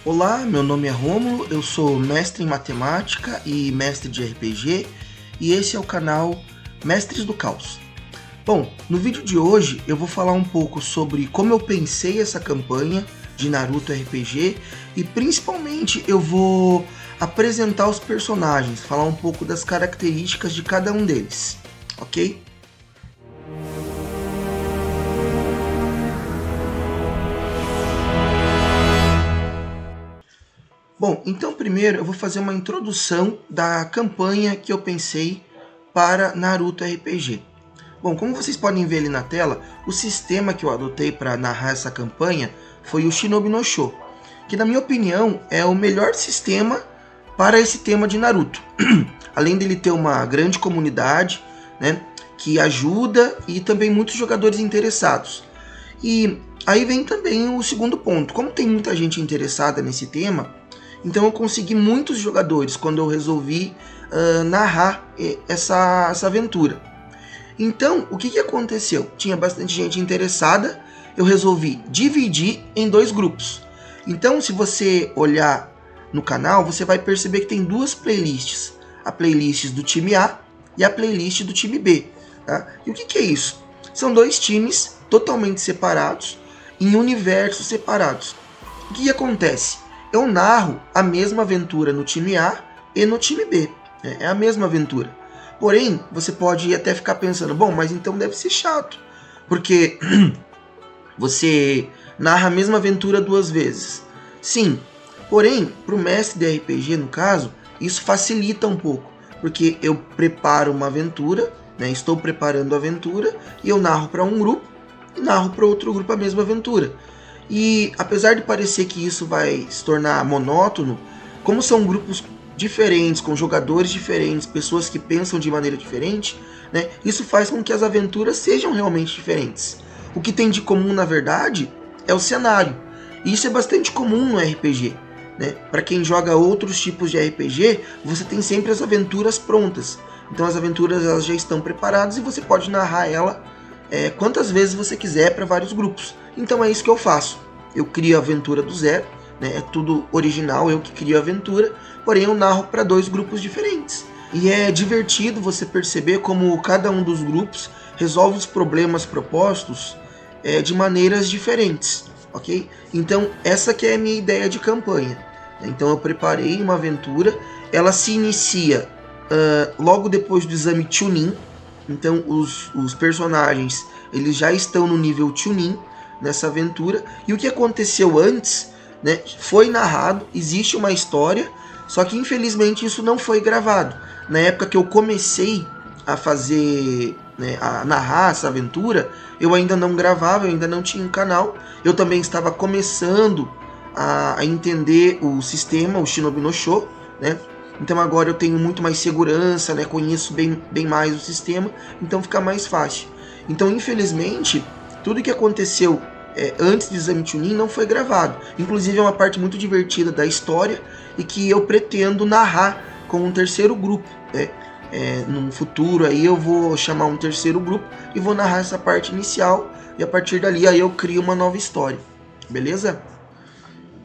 Olá, meu nome é Rômulo, eu sou mestre em matemática e mestre de RPG, e esse é o canal Mestres do Caos. Bom, no vídeo de hoje eu vou falar um pouco sobre como eu pensei essa campanha de Naruto RPG e principalmente eu vou apresentar os personagens, falar um pouco das características de cada um deles, ok? Bom, então primeiro eu vou fazer uma introdução da campanha que eu pensei para Naruto RPG. Bom, como vocês podem ver ali na tela, o sistema que eu adotei para narrar essa campanha foi o Shinobi no Sho, que na minha opinião é o melhor sistema para esse tema de Naruto. Além dele ter uma grande comunidade, né, que ajuda e também muitos jogadores interessados. E aí vem também o segundo ponto, como tem muita gente interessada nesse tema, então eu consegui muitos jogadores quando eu resolvi narrar essa aventura. Então, o que aconteceu? Tinha bastante gente interessada, eu resolvi dividir em dois grupos. Então, se você olhar no canal, você vai perceber que tem duas playlists. A playlist do time A e a playlist do time B. Tá? E o que é isso? São dois times totalmente separados, em universos separados. O que acontece? Eu narro a mesma aventura no time A e no time B. É a mesma aventura. Porém, você pode até ficar pensando, bom, mas então deve ser chato, porque você narra a mesma aventura duas vezes. Sim, porém, para o mestre de RPG, no caso, isso facilita um pouco, porque eu preparo uma aventura, né, estou preparando a aventura, e eu narro para um grupo e narro para outro grupo a mesma aventura. E apesar de parecer que isso vai se tornar monótono, como são grupos diferentes, com jogadores diferentes, pessoas que pensam de maneira diferente, né, isso faz com que as aventuras sejam realmente diferentes. O que tem de comum, na verdade, é o cenário. E isso é bastante comum no RPG. Né? Para quem joga outros tipos de RPG, você tem sempre as aventuras prontas. Então as aventuras elas já estão preparadas e você pode narrar ela quantas vezes você quiser para vários grupos. Então é isso que eu faço. Eu crio a aventura do zero, né? É tudo original, eu que crio a aventura, porém eu narro para dois grupos diferentes. E é divertido você perceber como cada um dos grupos resolve os problemas propostos de maneiras diferentes, ok? Então essa que é a minha ideia de campanha. Então eu preparei uma aventura, ela se inicia logo depois do exame Chunin. Então os personagens eles já estão no nível Chunin nessa aventura. E o que aconteceu antes, né, foi narrado, existe uma história, só que infelizmente isso não foi gravado. Na época que eu comecei a fazer, né, a narrar essa aventura, eu ainda não gravava, eu ainda não tinha um canal. Eu também estava começando a entender o sistema, o Shinobi no Sho, né? Então agora eu tenho muito mais segurança, né? Conheço bem mais o sistema, então fica mais fácil. Então infelizmente, tudo que aconteceu antes do exame Chunin não foi gravado. Inclusive é uma parte muito divertida da história e que eu pretendo narrar com um terceiro grupo. Né? No futuro aí eu vou chamar um terceiro grupo e vou narrar essa parte inicial e a partir dali aí eu crio uma nova história. Beleza?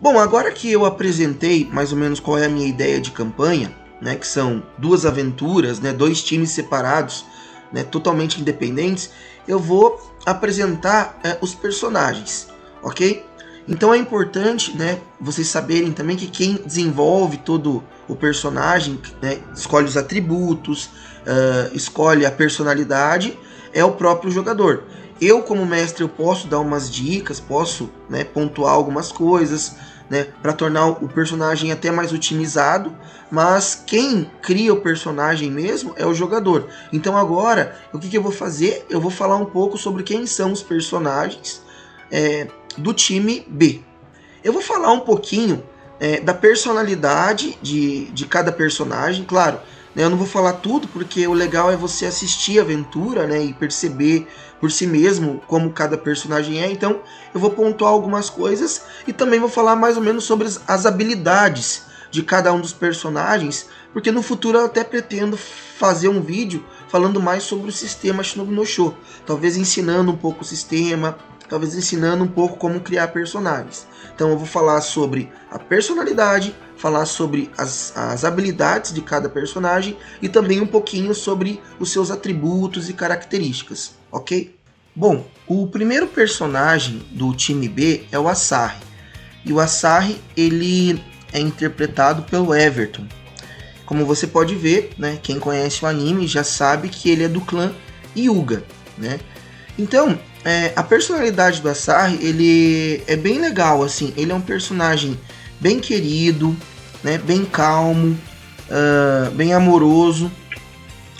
Bom, agora que eu apresentei mais ou menos qual é a minha ideia de campanha, né, que são duas aventuras, né, dois times separados, né, totalmente independentes, eu vou apresentar os personagens, ok? Então é importante, né, vocês saberem também que quem desenvolve todo o personagem, né, escolhe os atributos, escolhe a personalidade, é o próprio jogador. Eu, como mestre, eu posso dar umas dicas, posso, né, pontuar algumas coisas, né, para tornar o personagem até mais otimizado, mas quem cria o personagem mesmo é o jogador. Então agora, o que eu vou fazer? Eu vou falar um pouco sobre quem são os personagens do time B. Eu vou falar um pouquinho da personalidade de cada personagem, claro. Eu não vou falar tudo, porque o legal é você assistir a aventura, né, e perceber por si mesmo como cada personagem é. Então eu vou pontuar algumas coisas e também vou falar mais ou menos sobre as habilidades de cada um dos personagens, porque no futuro eu até pretendo fazer um vídeo falando mais sobre o sistema Shinobi no Sho, talvez ensinando um pouco o sistema, talvez ensinando um pouco como criar personagens. Então eu vou falar sobre a personalidade, falar sobre as habilidades de cada personagem e também um pouquinho sobre os seus atributos e características, ok? Bom, o primeiro personagem do time B é o Asahi. E o Asahi, ele é interpretado pelo Everton. Como você pode ver, né, quem conhece o anime já sabe que ele é do clã Hyuga, né? Então, a personalidade do Asahi, ele é bem legal, assim. Ele é um personagem bem querido, né, bem calmo, bem amoroso.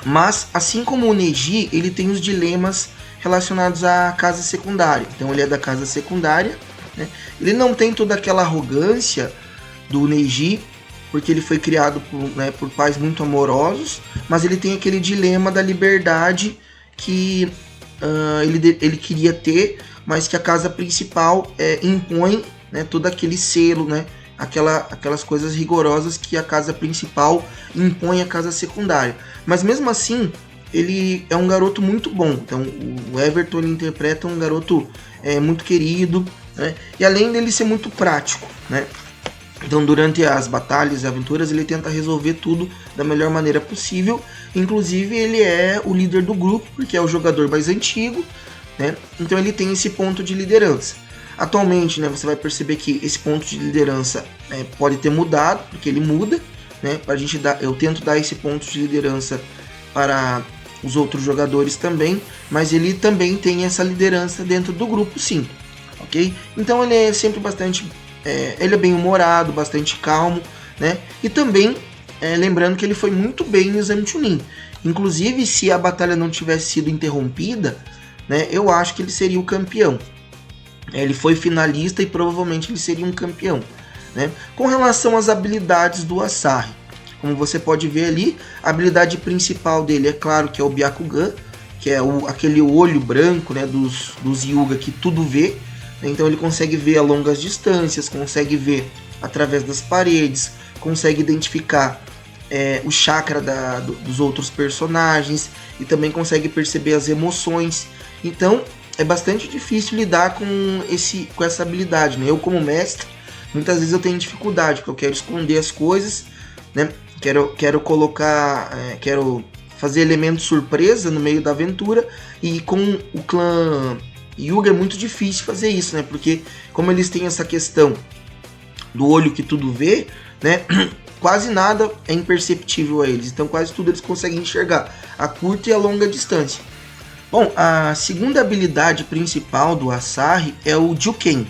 Mas, assim como o Neji, ele tem os dilemas relacionados à casa secundária. Então, ele é da casa secundária, né? Ele não tem toda aquela arrogância do Neji, porque ele foi criado por pais muito amorosos, mas ele tem aquele dilema da liberdade que ele queria ter, mas que a casa principal impõe, né, todo aquele selo, né, aquelas coisas rigorosas que a casa principal impõe à casa secundária. Mas mesmo assim, ele é um garoto muito bom. Então o Everton, ele interpreta um garoto muito querido, né, e além dele ser muito prático, né? Então, durante as batalhas e aventuras, ele tenta resolver tudo da melhor maneira possível. Inclusive, ele é o líder do grupo, porque é o jogador mais antigo, né? Então, ele tem esse ponto de liderança. Atualmente, né, você vai perceber que esse ponto de liderança pode ter mudado, porque ele muda, né? Eu tento dar esse ponto de liderança para os outros jogadores também, mas ele também tem essa liderança dentro do grupo, sim. Ok? Então, ele é sempre bastante... ele é bem humorado, bastante calmo, né? E também, lembrando que ele foi muito bem no exame Chunin. Inclusive, se a batalha não tivesse sido interrompida, né, eu acho que ele seria o campeão. Ele foi finalista e provavelmente ele seria um campeão, né? Com relação às habilidades do Asahi, como você pode ver ali, a habilidade principal dele é claro que é o Byakugan, que é aquele olho branco, né, dos Hyuga que tudo vê. Então ele consegue ver a longas distâncias, consegue ver através das paredes, consegue identificar o chakra dos outros personagens e também consegue perceber as emoções. Então é bastante difícil lidar com essa habilidade, né? Eu como mestre, muitas vezes eu tenho dificuldade, porque eu quero esconder as coisas, né? Quero colocar, quero fazer elementos surpresa no meio da aventura, e com o clã Hyuga é muito difícil fazer isso, né? Porque como eles têm essa questão do olho que tudo vê, né? Quase nada é imperceptível a eles. Então quase tudo eles conseguem enxergar a curta e a longa distância. Bom, a segunda habilidade principal do Asahi é o Juken.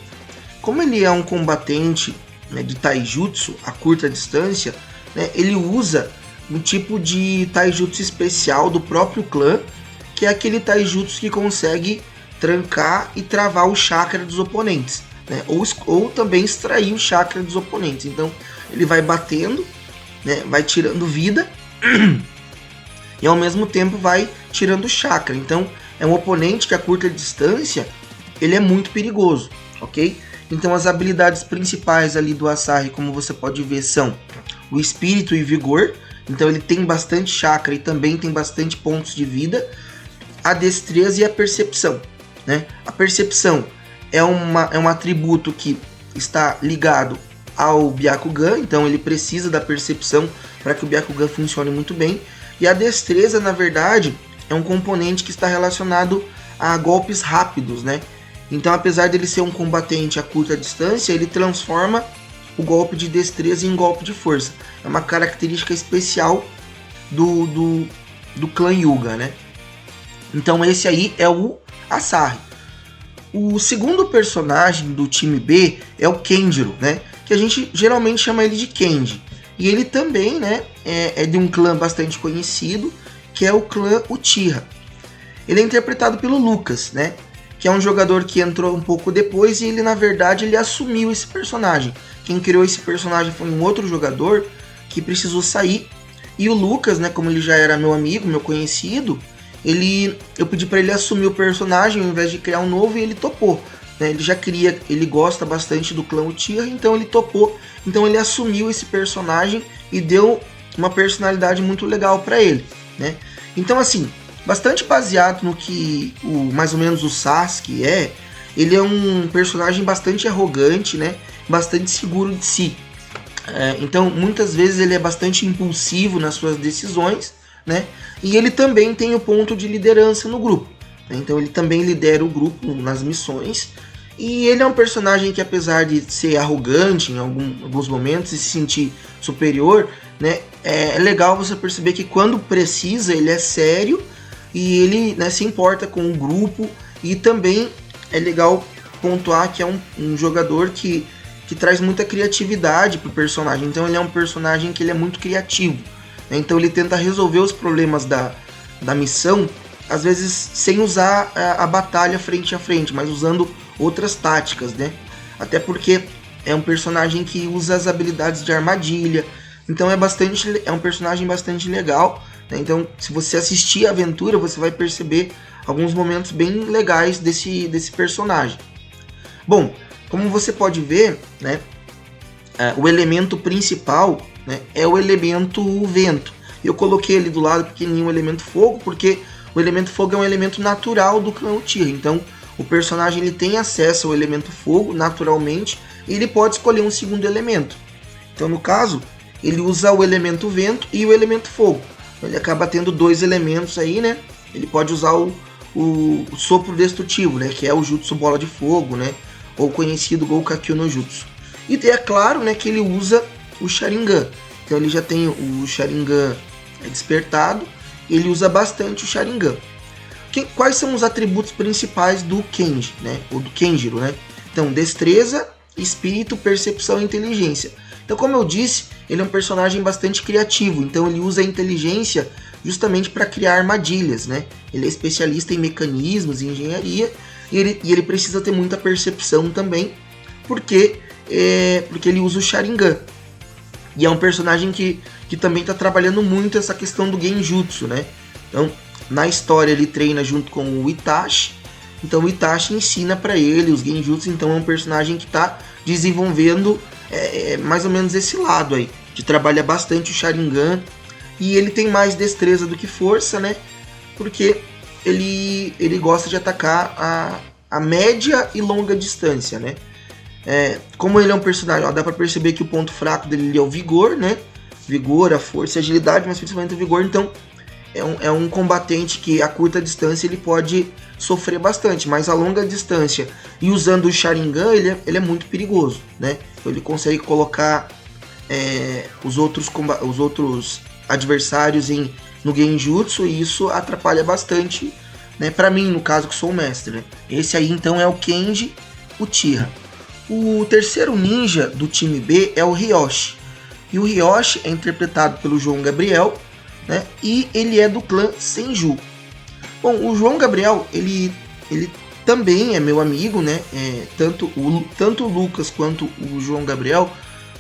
Como ele é um combatente, né, de taijutsu a curta distância, né, ele usa um tipo de taijutsu especial do próprio clã, que é aquele taijutsu que consegue trancar e travar o chakra dos oponentes, né? Ou também extrair o chakra dos oponentes. Então ele vai batendo, né? Vai tirando vida e ao mesmo tempo vai tirando chakra. Então é um oponente que a curta distância ele é muito perigoso, ok? Então as habilidades principais ali do Asahi, como você pode ver, são o espírito e vigor. Então ele tem bastante chakra e também tem bastante pontos de vida, a destreza e a percepção, né? A percepção é um atributo que está ligado ao Byakugan, então ele precisa da percepção para que o Byakugan funcione muito bem. E a destreza, na verdade, é um componente que está relacionado a golpes rápidos, né? Então, apesar dele ser um combatente a curta distância, ele transforma o golpe de destreza em golpe de força. É uma característica especial do clã Hyuga, né? Então esse aí é o Asahi. O segundo personagem do time B é o Kenjiro, né? Que a gente geralmente chama ele de Kenji. E ele também, né, é de um clã bastante conhecido, que é o clã Uchiha. Ele é interpretado pelo Lucas, né? Que é um jogador que entrou um pouco depois e ele, na verdade, ele assumiu esse personagem. Quem criou esse personagem foi um outro jogador que precisou sair. E o Lucas, né, como ele já era meu amigo, meu conhecido, eu pedi para ele assumir o personagem ao invés de criar um novo, e ele topou, né? Ele gosta bastante do clã Uchiha, então ele topou. Então ele assumiu esse personagem e deu uma personalidade muito legal para ele, né? Então assim, bastante baseado no que mais ou menos o Sasuke ele é um personagem bastante arrogante, né? Bastante seguro de si. Então, muitas vezes ele é bastante impulsivo nas suas decisões, né? E ele também tem o ponto de liderança no grupo. Né? Então, ele também lidera o grupo nas missões. E ele é um personagem que, apesar de ser arrogante em alguns momentos e se sentir superior, né? É legal você perceber que quando precisa ele é sério e ele, né, se importa com o grupo. E também é legal pontuar que é um jogador que traz muita criatividade pro personagem. Então ele é um personagem que ele é muito criativo, né? Então ele tenta resolver os problemas da missão, às vezes sem usar a batalha frente a frente, mas usando outras táticas, né? Até porque é um personagem que usa as habilidades de armadilha. Então é um personagem bastante legal, né? Então se você assistir a aventura, você vai perceber alguns momentos bem legais desse personagem. Bom, como você pode ver, né, o elemento principal, né, é o elemento vento. Eu coloquei ali do lado pequenininho o elemento fogo, porque o elemento fogo é um elemento natural do clã Uchiha. Então, o personagem ele tem acesso ao elemento fogo naturalmente e ele pode escolher um segundo elemento. Então, no caso, ele usa o elemento vento e o elemento fogo. Ele acaba tendo dois elementos aí, né? Ele pode usar o sopro destrutivo, né, que é o Jutsu Bola de Fogo, né, ou conhecido Goukakyu no Jutsu. E é claro, né, que ele usa o Sharingan. Então ele já tem o Sharingan despertado, e ele usa bastante o Sharingan. Quais são os atributos principais do Kenji, né, ou do Kenjiro, né? Então, destreza, espírito, percepção e inteligência. Então, como eu disse, ele é um personagem bastante criativo, então ele usa a inteligência justamente para criar armadilhas, né? Ele é especialista em mecanismos e engenharia, e ele precisa ter muita percepção também, porque ele usa o Sharingan. E é um personagem que também está trabalhando muito essa questão do Genjutsu, né? Então, na história ele treina junto com o Itachi, então o Itachi ensina para ele os Genjutsu, então é um personagem que está desenvolvendo mais ou menos esse lado aí, de trabalhar bastante o Sharingan, e ele tem mais destreza do que força, né? Porque ele gosta de atacar a média e longa distância, né? Como ele é um personagem, dá pra perceber que o ponto fraco dele é o vigor, né? Vigor, a força e a agilidade, mas principalmente o vigor. Então é um combatente que a curta distância ele pode sofrer bastante, mas a longa distância e usando o Sharingan ele é muito perigoso, né? Então ele consegue colocar os outros adversários no Genjutsu, e isso atrapalha bastante, né? Pra mim, no caso, que sou o mestre, né? Esse aí então é o Kenji Uchiha. O terceiro ninja do time B é o Ryoshi. E o Ryoshi é interpretado pelo João Gabriel, né? E ele é do clã Senju. Bom, o João Gabriel, ele também é meu amigo, né? Tanto o Lucas quanto o João Gabriel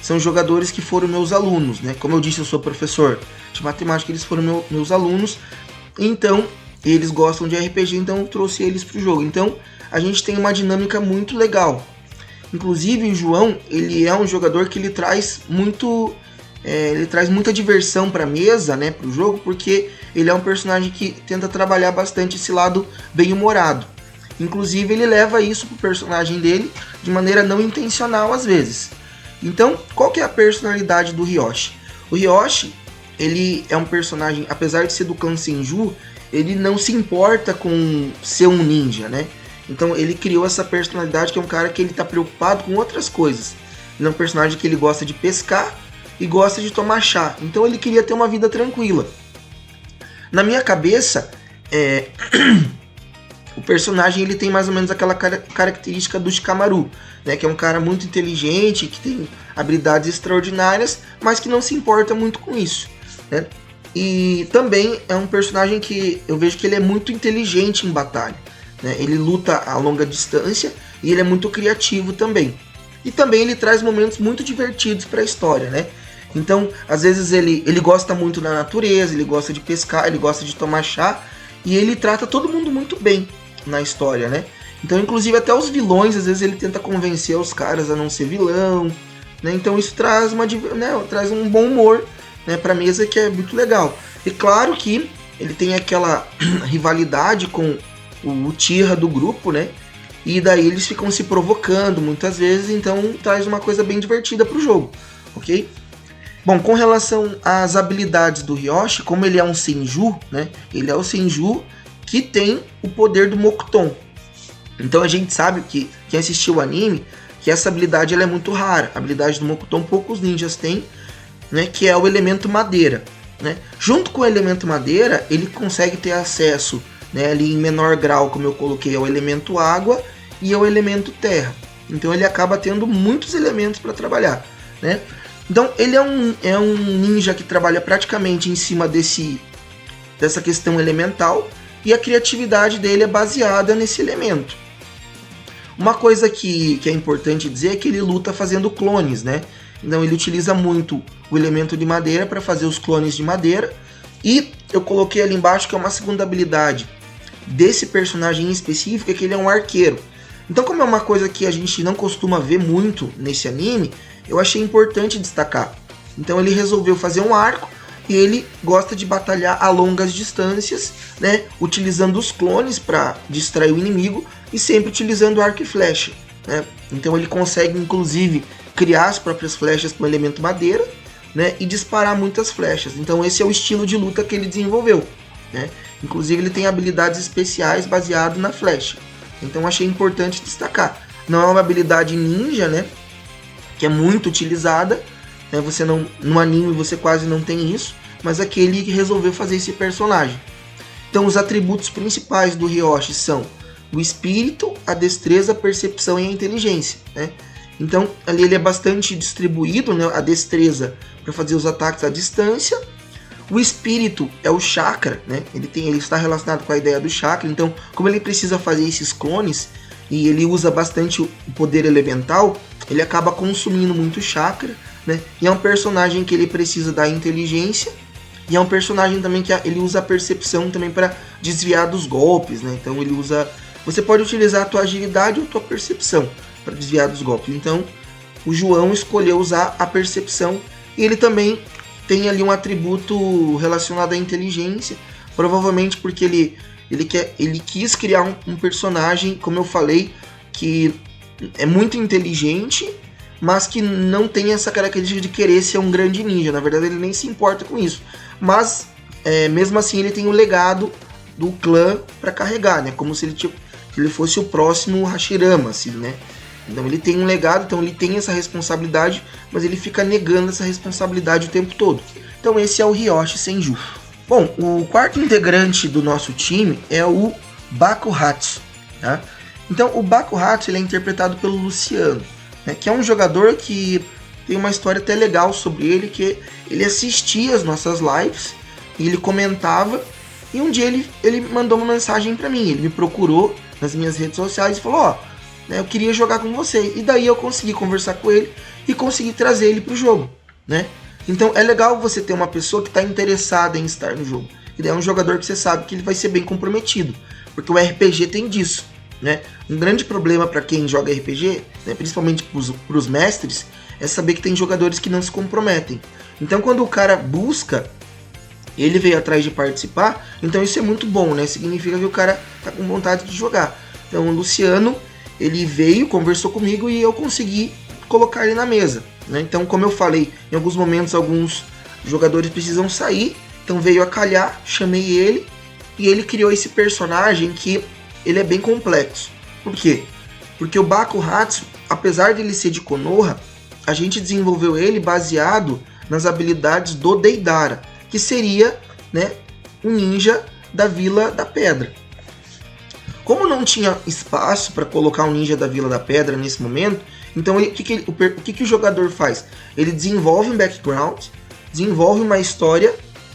são jogadores que foram meus alunos, né? Como eu disse, eu sou professor de matemática, eles foram meus alunos. Então, eles gostam de RPG, então eu trouxe eles para o jogo. Então, a gente tem uma dinâmica muito legal. Inclusive, o João, ele é um jogador que ele traz muita diversão para a mesa, né, para o jogo, porque ele é um personagem que tenta trabalhar bastante esse lado bem-humorado. Inclusive, ele leva isso pro personagem dele de maneira não intencional às vezes. Então, qual que é a personalidade do Ryoshi? O Ryoshi, ele é um personagem, apesar de ser do clã Senju, ele não se importa com ser um ninja, né? Então ele criou essa personalidade que é um cara que ele tá preocupado com outras coisas. Ele é um personagem que ele gosta de pescar e gosta de tomar chá. Então ele queria ter uma vida tranquila. Na minha cabeça, o personagem ele tem mais ou menos aquela característica do Shikamaru, né? Que é um cara muito inteligente, que tem habilidades extraordinárias, mas que não se importa muito com isso, né? E também é um personagem que eu vejo que ele é muito inteligente em batalha, né? Ele luta a longa distância e ele é muito criativo também. E também ele traz momentos muito divertidos para a história, né? Então, às vezes ele gosta muito da natureza, ele gosta de pescar, ele gosta de tomar chá, e ele trata todo mundo muito bem na história, né? Então, inclusive até os vilões, às vezes ele tenta convencer os caras a não ser vilão, né? Então isso traz traz um bom humor, né, para a mesa, que é muito legal. E claro que ele tem aquela rivalidade com o Uchiha do grupo, né? e daí eles ficam se provocando muitas vezes, então traz uma coisa bem divertida pro jogo, ok? Bom, com relação às habilidades do Ryoshi, como ele é um Senju, né? Ele é o Senju que tem o poder do Mokuton. Então a gente sabe que quem assistiu o anime, que essa habilidade ela é muito rara. A habilidade do Mokuton poucos ninjas têm, né? Que é o elemento madeira, né? Junto com o elemento madeira, ele consegue ter acesso, né, ali em menor grau, como eu coloquei, ao elemento água e ao elemento terra. Então ele acaba tendo muitos elementos para trabalhar, né? Então ele é um ninja que trabalha praticamente em cima dessa questão elemental, e a criatividade dele é baseada nesse elemento. Uma coisa que é importante dizer é que ele luta fazendo clones, né? Então ele utiliza muito o elemento de madeira para fazer os clones de madeira, e eu coloquei ali embaixo que é uma segunda habilidade desse personagem em específico, é que ele é um arqueiro. Então, como é uma coisa que a gente não costuma ver muito nesse anime, eu achei importante destacar. Então ele resolveu fazer um arco, e ele gosta de batalhar a longas distâncias, né, utilizando os clones para distrair o inimigo e sempre utilizando arco e flecha, né? Então ele consegue inclusive criar as próprias flechas com o elemento madeira, né, e disparar muitas flechas. Então esse é o estilo de luta que ele desenvolveu, né? Inclusive ele tem habilidades especiais baseado na flecha. Então achei importante destacar. Não é uma habilidade ninja, né, que é muito utilizada, né? Você não, no anime você quase não tem isso, mas aqui ele resolveu fazer esse personagem. Então os atributos principais do Ryoshi são o espírito, a destreza, a percepção e a inteligência, né? Então ali ele é bastante distribuído, né? A destreza para fazer os ataques à distância. O espírito é o chakra, né? Ele está relacionado com a ideia do chakra. Então, como ele precisa fazer esses clones e ele usa bastante o poder elemental, ele acaba consumindo muito chakra, né? E é um personagem que ele precisa da inteligência, e é um personagem também que ele usa a percepção também para desviar dos golpes, né? Então ele usa, você pode utilizar a tua agilidade ou a tua percepção para desviar dos golpes. Então o João escolheu usar a percepção, e ele também tem ali um atributo relacionado à inteligência, provavelmente porque ele quis criar um personagem, como eu falei, que é muito inteligente, mas que não tem essa característica de querer ser um grande ninja. Na verdade ele nem se importa com isso, mas mesmo assim ele tem o legado do clã para carregar, né? Como se ele fosse o próximo Hashirama, assim, né? Então ele tem um legado, então ele tem essa responsabilidade, mas ele fica negando essa responsabilidade o tempo todo. Então esse é o Ryoshi Senju. Bom, o quarto integrante do nosso time é o Bakuhatsu, tá? Então o Bakuhatsu ele é interpretado pelo Luciano, né, que é um jogador que tem uma história até legal sobre ele, que ele assistia as nossas lives e ele comentava, e um dia ele mandou uma mensagem para mim, ele me procurou nas minhas redes sociais e falou, ó, né, eu queria jogar com você, e daí eu consegui conversar com ele e consegui trazer ele pro jogo, né? Então é legal você ter uma pessoa que está interessada em estar no jogo, e daí é um jogador que você sabe que ele vai ser bem comprometido, porque o RPG tem disso, né? Um grande problema para quem joga RPG, né, principalmente para os mestres, é saber que tem jogadores que não se comprometem. Então quando o cara busca, ele veio atrás de participar, então isso é muito bom, né? Significa que o cara tá com vontade de jogar. Então o Luciano, ele veio, conversou comigo e eu consegui colocar ele na mesa, né? Então, como eu falei, em alguns momentos alguns jogadores precisam sair, então veio a calhar, chamei ele e ele criou esse personagem que ele é bem complexo. Por quê? Porque o Bakuhatsu, apesar de ele ser de Konoha, a gente desenvolveu ele baseado nas habilidades do Deidara, que seria, né, um ninja da Vila da Pedra. Como não tinha espaço para colocar um ninja da Vila da Pedra nesse momento, então o que o jogador faz? Ele desenvolve um background, desenvolve uma história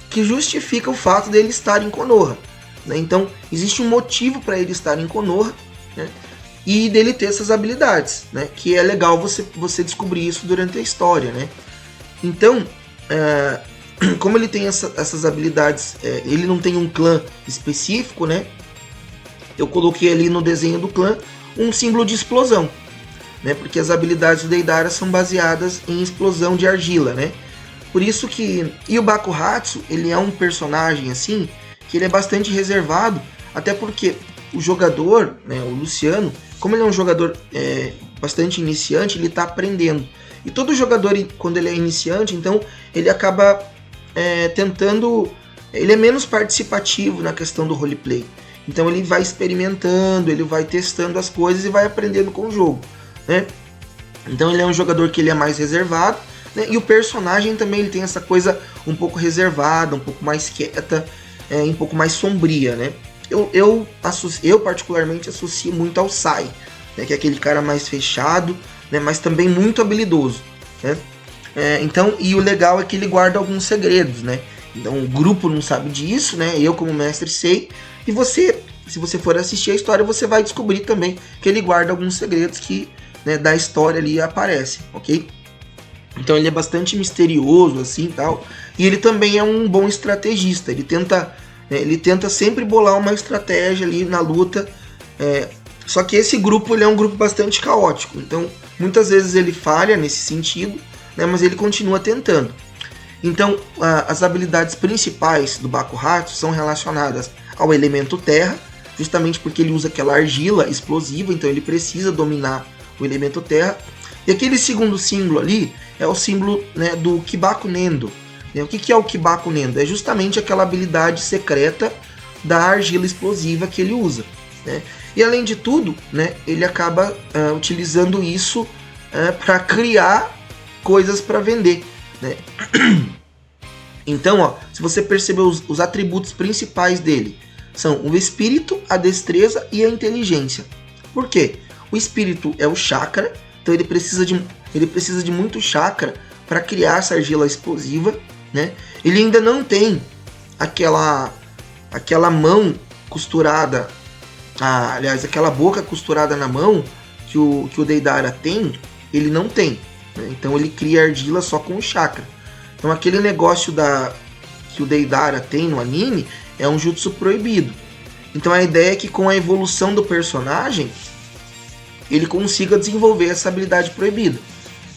que justifica o fato dele estar em Konoha, né? Então existe um motivo para ele estar em Konoha, né? E dele ter essas habilidades, né? Que é legal você descobrir isso durante a história, né? Então, como ele tem essas habilidades, ele não tem um clã específico, né? Eu coloquei ali no desenho do clã um símbolo de explosão, né? Porque as habilidades do Deidara são baseadas em explosão de argila, né? Por isso que... E o Bakuhatsu, ele é um personagem assim, que ele é bastante reservado, até porque o jogador, né, o Luciano, como ele é um jogador bastante iniciante, ele está aprendendo. E todo jogador, quando ele é iniciante, então ele acaba tentando... Ele é menos participativo na questão do roleplay. Então ele vai experimentando, ele vai testando as coisas e vai aprendendo com o jogo, né? Então ele é um jogador que ele é mais reservado, né? E o personagem também ele tem essa coisa um pouco reservada, um pouco mais quieta, um pouco mais sombria, né? Eu particularmente associo muito ao Sai, né? Que é aquele cara mais fechado, né? Mas também muito habilidoso, né? Então, e o legal é que ele guarda alguns segredos, né? Então o grupo não sabe disso, né? Eu como mestre sei. E você, se você for assistir a história, você vai descobrir também que ele guarda alguns segredos que, né, da história ali aparecem, ok? Então ele é bastante misterioso assim, tal. E ele também é um bom estrategista. Ele tenta sempre bolar uma estratégia ali na luta. Só que esse grupo ele é um grupo bastante caótico. Então muitas vezes ele falha nesse sentido, né, mas ele continua tentando. Então, as habilidades principais do Bakuhatsu são relacionadas ao elemento terra, justamente porque ele usa aquela argila explosiva, então ele precisa dominar o elemento terra. E aquele segundo símbolo ali é o símbolo, né, do Kibaku Nendo. O que é o Kibaku Nendo? É justamente aquela habilidade secreta da argila explosiva que ele usa, né? E além de tudo, né, ele acaba utilizando isso para criar coisas para vender, né? Então, se você perceber os atributos principais dele, são o espírito, a destreza e a inteligência. Por quê? O espírito é o chakra, então ele precisa de muito chakra para criar essa argila explosiva, né? Ele ainda não tem aquela mão costurada, aliás, aquela boca costurada na mão que o Deidara tem, ele não tem, né? Então ele cria argila só com o chakra. Então aquele negócio que o Deidara tem no anime é um jutsu proibido. Então a ideia é que com a evolução do personagem ele consiga desenvolver essa habilidade proibida,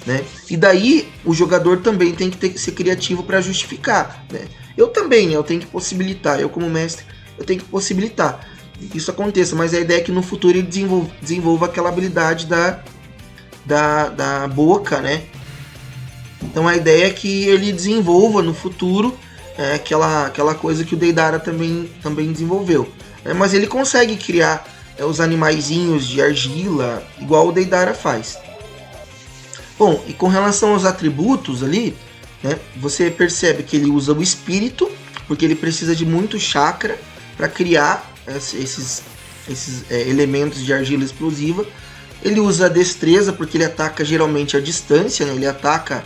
né? E daí o jogador também tem que ser criativo para justificar, né? Eu também, eu tenho que possibilitar, eu como mestre, eu tenho que possibilitar que isso aconteça, mas a ideia é que no futuro ele desenvolva aquela habilidade da boca, né? Então a ideia é que ele desenvolva no futuro aquela coisa que o Deidara também desenvolveu. Mas ele consegue criar os animaizinhos de argila, igual o Deidara faz. Bom, e com relação aos atributos ali, né, você percebe que ele usa o espírito, porque ele precisa de muito chakra para criar esses elementos de argila explosiva. Ele usa a destreza, porque ele ataca geralmente à distância, né? Ele ataca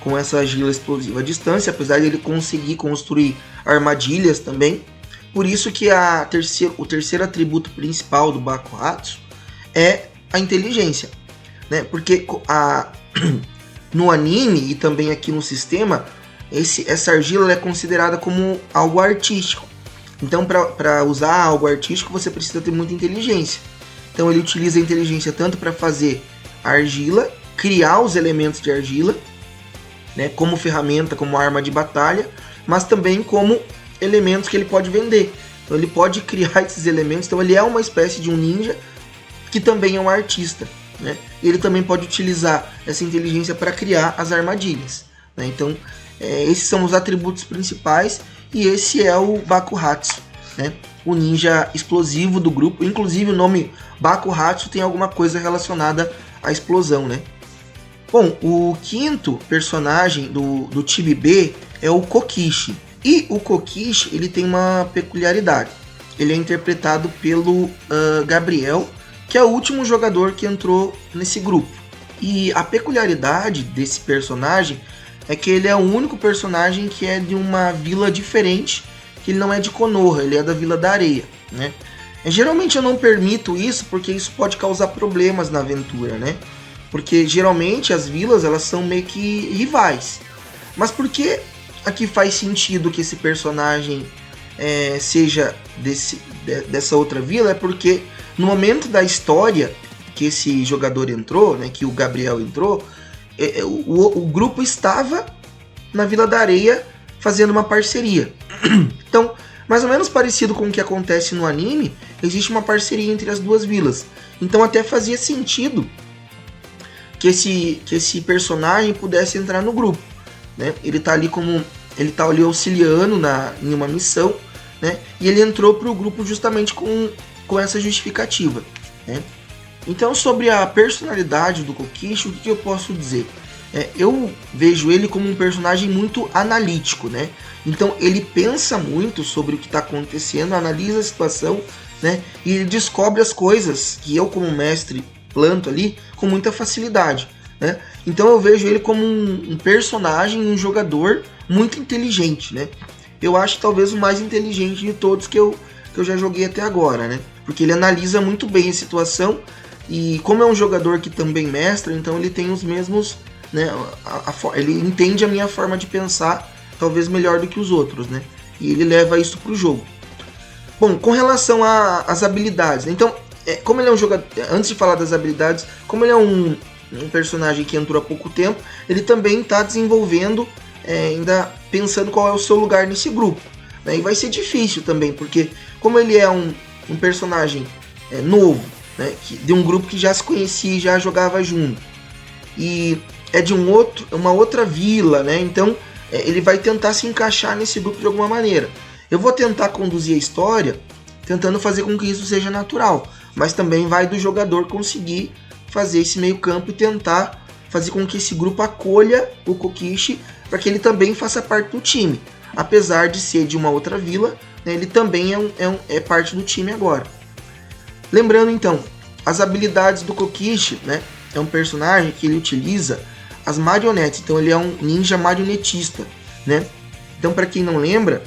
com essa argila explosiva à distância, apesar de ele conseguir construir armadilhas também. Por isso que o terceiro atributo principal do Bakuhatsu é a inteligência, né? Porque no anime e também aqui no sistema, essa argila é considerada como algo artístico. Então, para usar algo artístico, você precisa ter muita inteligência. Então, ele utiliza a inteligência tanto para fazer a argila, criar os elementos de argila, né, como ferramenta, como arma de batalha, mas também como elementos que ele pode vender. Então, ele pode criar esses elementos. Então, ele é uma espécie de um ninja que também é um artista, né? Ele também pode utilizar essa inteligência para criar as armadilhas, né? Então, esses são os atributos principais. E esse é o Bakuhatsu, né? O ninja explosivo do grupo. Inclusive o nome Bakuhatsu tem alguma coisa relacionada à explosão, né? Bom, o quinto personagem do time B é o Kokishi. E o Kokishi, ele tem uma peculiaridade. Ele é interpretado pelo Gabriel, que é o último jogador que entrou nesse grupo. E a peculiaridade desse personagem é que ele é o único personagem que é de uma vila diferente, que ele não é de Konoha, ele é da Vila da Areia, né? Geralmente eu não permito isso porque isso pode causar problemas na aventura, né? Porque geralmente as vilas elas são meio que rivais. Mas por que aqui faz sentido que esse personagem seja dessa outra vila? É porque no momento da história que esse jogador entrou, né, que o Gabriel entrou, o grupo estava na Vila da Areia fazendo uma parceria. Então, Mais ou menos parecido com o que acontece no anime, existe uma parceria entre as duas vilas. Então até fazia sentido que esse personagem pudesse entrar no grupo, né? Ele tá ali auxiliando em uma missão, né? E ele entrou pro grupo justamente com essa justificativa, né? Então, sobre a personalidade do Kokishi, o que eu posso dizer? Eu vejo ele como um personagem muito analítico, né? Então ele pensa muito sobre o que está acontecendo, analisa a situação, né? E ele descobre as coisas que eu, como mestre, planto ali com muita facilidade, né? Então eu vejo ele como um personagem, um jogador muito inteligente, né? Eu acho talvez o mais inteligente de todos que eu já joguei até agora, né? Porque ele analisa muito bem a situação e como é um jogador que também mestra, então ele tem os mesmos, né? Ele entende a minha forma de pensar talvez melhor do que os outros, né? E ele leva isso pro jogo. Bom, com relação às habilidades, né? Então, como ele é um jogador, antes de falar das habilidades, como ele é um personagem que entrou há pouco tempo, ele também está desenvolvendo, ainda pensando qual é o seu lugar nesse grupo, né? E vai ser difícil também, porque como ele é um personagem novo, né? De um grupo que já se conhecia e já jogava junto, e é de uma outra vila, né? Então ele vai tentar se encaixar nesse grupo de alguma maneira. Eu vou tentar conduzir a história tentando fazer com que isso seja natural, mas também vai do jogador conseguir fazer esse meio campo e tentar fazer com que esse grupo acolha o Kokishi para que ele também faça parte do time. Apesar de ser de uma outra vila, né, ele também é parte do time agora. Lembrando então, as habilidades do Kokishi, né, é um personagem que ele utiliza as marionetes, então ele é um ninja marionetista, né? Então, para quem não lembra,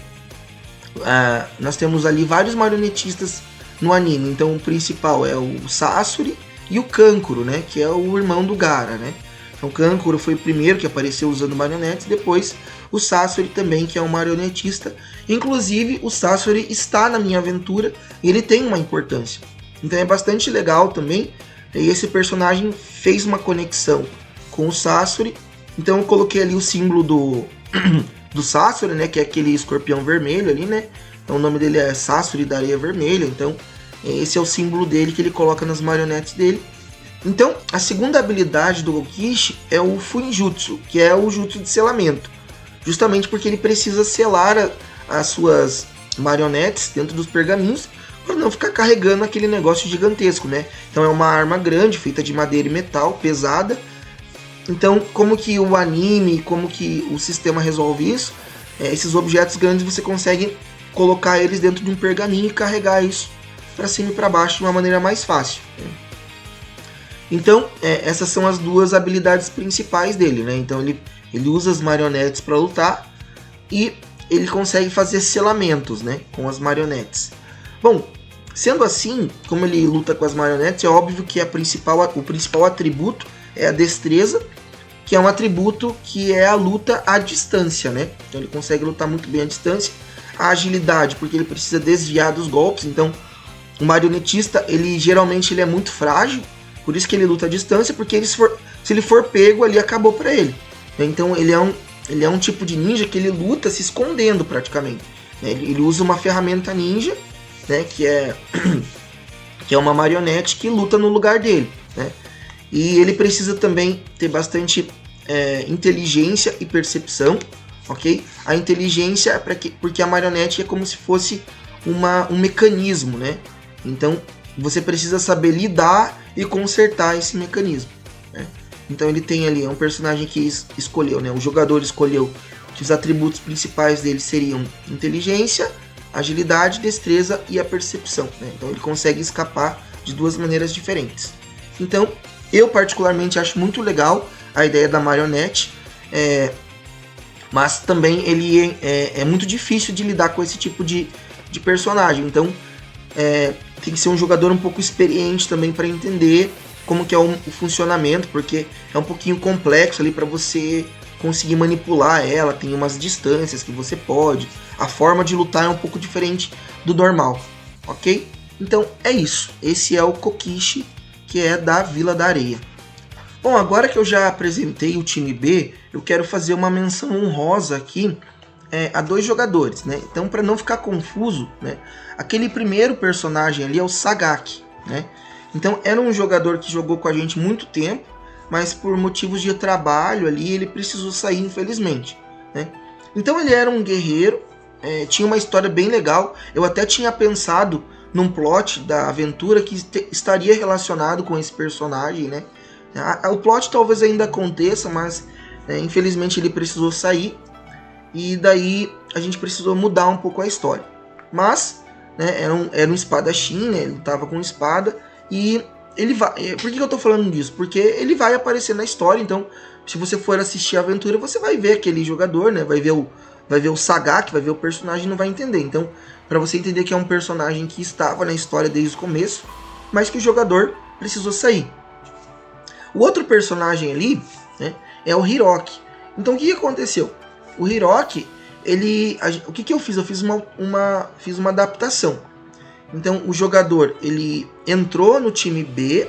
nós temos ali vários marionetistas no anime. Então o principal é o Sasori e o Kankuro, né? Que é o irmão do Gaara, né? Então o Kankuro foi o primeiro que apareceu usando marionetes, depois o Sasori também, que é um marionetista. Inclusive o Sasori está na minha aventura e ele tem uma importância. Então é bastante legal também. E esse personagem fez uma conexão com o Sasori. Então eu coloquei ali o símbolo do Sasori, né, que é aquele escorpião vermelho ali, né? Então o nome dele é Sasori da Areia Vermelha. Então esse é o símbolo dele que ele coloca nas marionetes dele. Então a segunda habilidade do Kokishi é o Fuinjutsu, que é o jutsu de selamento. Justamente porque ele precisa selar as suas marionetes dentro dos pergaminhos para não ficar carregando aquele negócio gigantesco, né? Então é uma arma grande, feita de madeira e metal, pesada. Então, como que o anime, como que o sistema resolve isso? Esses objetos grandes você consegue colocar eles dentro de um pergaminho e carregar isso para cima e para baixo de uma maneira mais fácil, né? Então, essas são as duas habilidades principais dele, né? Então ele usa as marionetes para lutar e ele consegue fazer selamentos, né, com as marionetes. Bom, sendo assim, como ele luta com as marionetes, é óbvio que o principal atributo é a destreza, que é um atributo que é a luta à distância, né? Então ele consegue lutar muito bem à distância. A agilidade, porque ele precisa desviar dos golpes. Então o marionetista, geralmente ele é muito frágil, por isso que ele luta à distância, porque se ele for pego ali, acabou para ele. Então ele é um tipo de ninja que ele luta se escondendo praticamente. Ele usa uma ferramenta ninja, né, que é uma marionete que luta no lugar dele, né? E ele precisa também ter bastante inteligência e percepção, ok? A inteligência é porque a marionete é como se fosse um mecanismo, né? Então você precisa saber lidar e consertar esse mecanismo, né? Então ele tem ali, é um personagem que escolheu, né? O jogador escolheu que os atributos principais dele seriam inteligência, agilidade, destreza e a percepção, né? Então ele consegue escapar de duas maneiras diferentes. Então eu particularmente acho muito legal a ideia da marionete, mas também ele é muito difícil de lidar com esse tipo de personagem. Então tem que ser um jogador um pouco experiente também para entender como que é o funcionamento, porque é um pouquinho complexo ali para você conseguir manipular ela, tem umas distâncias que você pode, a forma de lutar é um pouco diferente do normal, ok? Então é isso, esse é o Kokishi, que é da Vila da Areia. Bom, agora que eu já apresentei o time B, eu quero fazer uma menção honrosa aqui a 2 jogadores, né? Então, para não ficar confuso, né? Aquele primeiro personagem ali é o Sagak, né? Então, era um jogador que jogou com a gente muito tempo, mas por motivos de trabalho ali, ele precisou sair, infelizmente, né? Então, ele era um guerreiro, tinha uma história bem legal. Eu até tinha pensado num plot da aventura que estaria relacionado com esse personagem, né? O plot talvez ainda aconteça, mas infelizmente ele precisou sair. E daí a gente precisou mudar um pouco a história. Mas, né, era um espadachim, né, ele estava com espada. E ele vai... Por que eu estou falando disso? Porque ele vai aparecer na história. Então, se você for assistir a aventura, você vai ver aquele jogador, né, vai ver o Sagak, vai ver o personagem e não vai entender. Então, para você entender que é um personagem que estava na história desde o começo, mas que o jogador precisou sair. O outro personagem ali, né, é o Hiroki. Então, o que aconteceu? O Hiroki, o que eu fiz? Eu fiz uma adaptação. Então, o jogador, ele entrou no time B,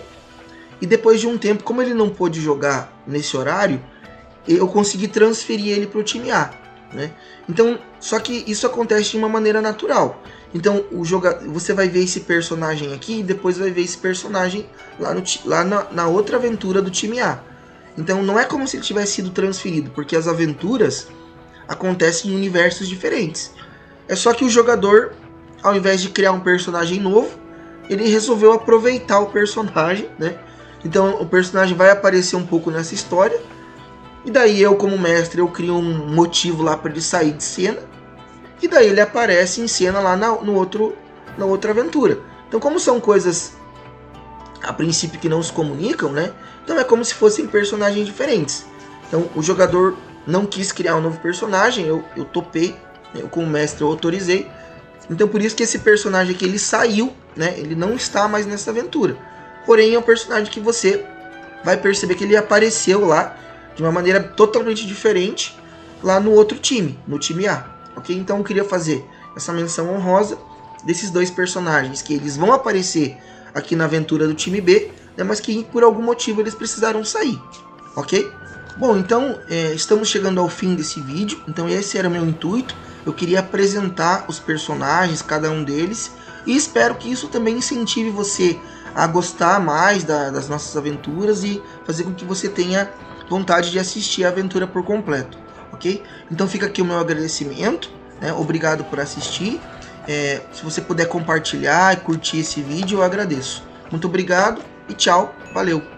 e depois de um tempo, como ele não pôde jogar nesse horário, eu consegui transferir ele para o time A, né? Então, só que isso acontece de uma maneira natural. Então, você vai ver esse personagem aqui, e depois vai ver esse personagem lá na outra aventura do time A. Então, não é como se ele tivesse sido transferido, porque as aventuras acontecem em universos diferentes. É só que o jogador, ao invés de criar um personagem novo, ele resolveu aproveitar o personagem, né? Então o personagem vai aparecer um pouco nessa história, e daí eu, como mestre, eu crio um motivo lá para ele sair de cena, e daí ele aparece em cena lá na outra aventura. Então, como são coisas a princípio que não se comunicam, né? Então é como se fossem personagens diferentes. Então o jogador não quis criar um novo personagem, eu topei, eu como mestre eu autorizei. Então por isso que esse personagem aqui ele saiu, né? Ele não está mais nessa aventura. Porém é um personagem que você vai perceber que ele apareceu lá de uma maneira totalmente diferente lá no outro time, no time A, ok? Então eu queria fazer essa menção honrosa desses 2 personagens que eles vão aparecer aqui na aventura do time B, né? Mas que por algum motivo eles precisaram sair, ok? Bom, então estamos chegando ao fim desse vídeo. Então esse era o meu intuito. Eu queria apresentar os personagens, cada um deles, e espero que isso também incentive você a gostar mais das nossas aventuras e fazer com que você tenha vontade de assistir a aventura por completo, ok? Então fica aqui o meu agradecimento, né? Obrigado por assistir. Se você puder compartilhar e curtir esse vídeo, eu agradeço. Muito obrigado e tchau, valeu!